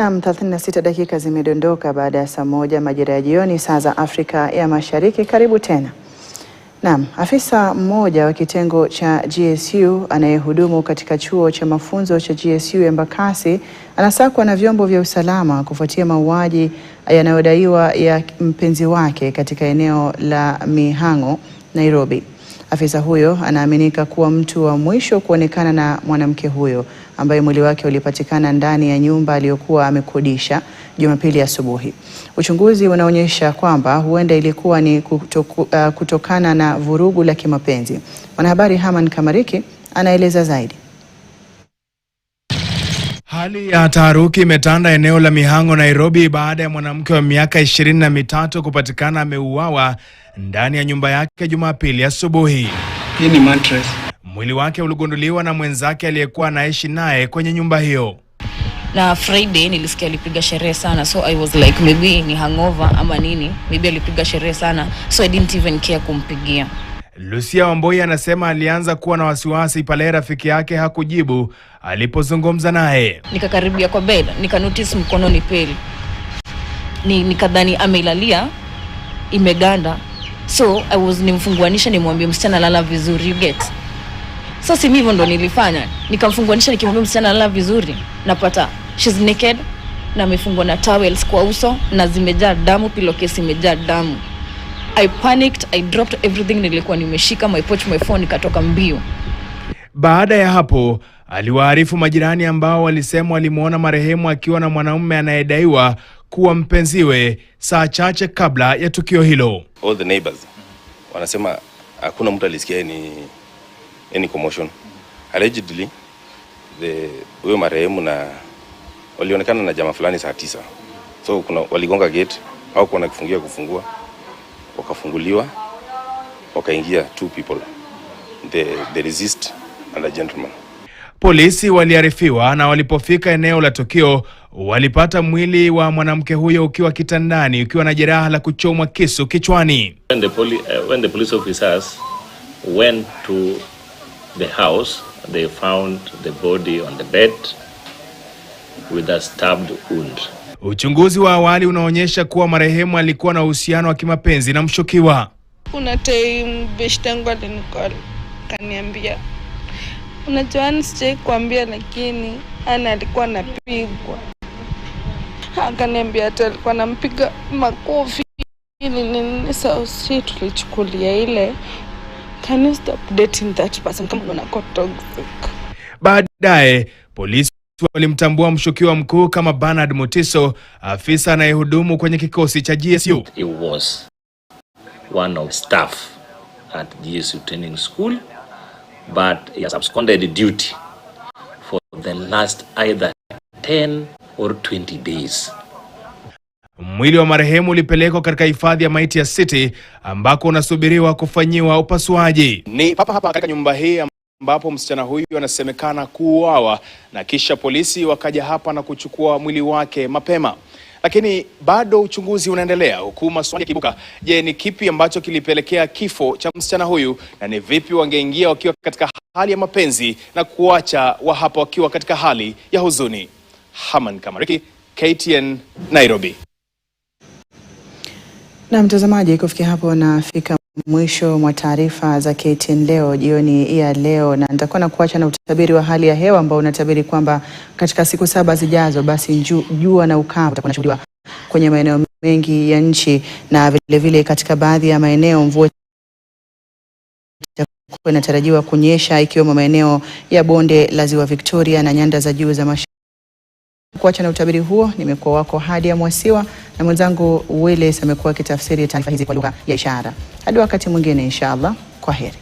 Naam, 36 dakika zimedondoka baada ya saa moja majira ya jioni saa za Afrika ya Mashariki. Karibu tena. Naam, afisa mmoja wa kitengo cha GSU anayehudumu katika chuo cha mafunzo cha GSU Embakasi anasakwa na vyombo vya usalama kufuatia mauaji yanayodaiwa ya mpenzi wake katika eneo la Mihang'o, Nairobi. Afisa huyo anaaminika kuwa mtu wa mwisho kuonekana na mwanamke huyo ambaye mwili wake ulipatikana ndani ya nyumba aliyokuwa amekodisha Jumapili asubuhi. Uchunguzi unaonyesha kwamba huenda ilikuwa ni kutokana na vurugu la kimapenzi. Mwanahabari Haman Kamariki anaeleza zaidi. Hali ya taharuki imetanda eneo la Mihang'o, Nairobi baada ya mwanamke wa miaka 23 kupatikana ameuawa ndani ya nyumba yake Jumapili asubuhi. Hii ni mattress. Mwili wake uligunduliwa na mwenzake aliyekuwa anaishi naye kwenye nyumba hiyo. Na Friday nilisikia alipiga sherehe sana, so I was like maybe ni hangover ama nini, maybe alipiga sherehe sana, so I didn't even care kumpigia. Lucia Wamboi anasema alianza kuwa na wasiwasi pale rafiki yake hakujibu alipozungumza naye. Nikakaribia kwa bed, nikanotice mkono ni pale. Nikadhani ameilalia imeganda. So I was nimfunguanisha nimwambie msichana lala vizuri, you get. So si hivyo ndo nilifanya. Nikamfunguanisha nikimwambia msichana lala vizuri. Napata she's naked na amefungwa na towels kwa uso na zimejaa damu, pillowcase imejaa damu. I panicked, I dropped everything nilikuwa nimeshika, my pouch, my phone, nikatoka mbio. Baada ya hapo, aliwaarifu majirani ambao walisema walimuona marehemu akiwa na mwanaume anayedaiwa kuwa mpenziwe saa chache kabla ya tukio hilo. All the neighbors wanasema hakuna mtu alisikia any commotion. Allegedly huyo marehemu na walionekana na jamaa fulani saa 9. So waligonga gate au kuna kufungua, wakafunguliwa, wakaingia 2 people. They resist and a gentleman. Polisi waliarifiwa na walipofika eneo la tukio walipata mwili wa mwanamke huyo ukiwa kitandani ukiwa na jeraha la kuchomwa kisu kichwani. When the police officers went to the house, they found the body on the bed with a stabbed wound. Uchunguzi wa awali unaonyesha kuwa marehemu alikuwa na uhusiano wa kimapenzi na mshukiwa. Kuna time beshtangu alinicall kaniambia, unajua sije kuambia lakini alikuwa anapigwa. Akaniambia hata alikuwa anampiga makofi ili nini. Sasa tulichukulia ile, can you stop dating that person kama unakuwa toxic. Baadaye polisi walimtambua mshukiwa mkuu kama Bernard Mutiso, afisa anayehudumu kwenye kikosi cha GSU. He was one of staff at GSU training school, but he has absconded duty for the last either 10 or 20 days. Mwili wa marehemu ulipelekwa katika hifadhi ya maiti ya City ambako unasubiriwa kufanyiwa upasuaji. Ni hapa katika nyumba hii ambapo msichana huyu anasemekana kuuawa na kisha polisi wakaja hapa na kuchukua mwili wake mapema. Lakini bado uchunguzi unaendelea huku maswali yakibuka. Je, ni kipi ambacho kilipelekea kifo cha msichana huyu na ni vipi wangeingia wakiwa katika hali ya mapenzi na kuacha wa hapa wakiwa katika hali ya huzuni? Haman Kamariki, KTN, Nairobi. Na mtazamaji, kufikia hapo nafika mwisho mwa taarifa za KTN leo jioni ya leo, na nitakuwa na kuacha na utabiri wa hali ya hewa ambao unatabiri kwamba katika siku 7 zijazo basi jua na ukavu utakuwa unashuhudiwa kwenye maeneo mengi ya nchi, na vile vile katika baadhi ya maeneo mvua inatarajiwa kunyesha ikiwemo maeneo ya bonde la Ziwa Victoria na nyanda za juu za Mashariki. Kuacha na utabiri huo nimekuwa wako Hadia Mwasiwa na mwenzangu Willis amekuwa akitafsiri taarifa hizi kwa lugha ya ishara. Hadi wakati mwingine inshallah, kwaheri.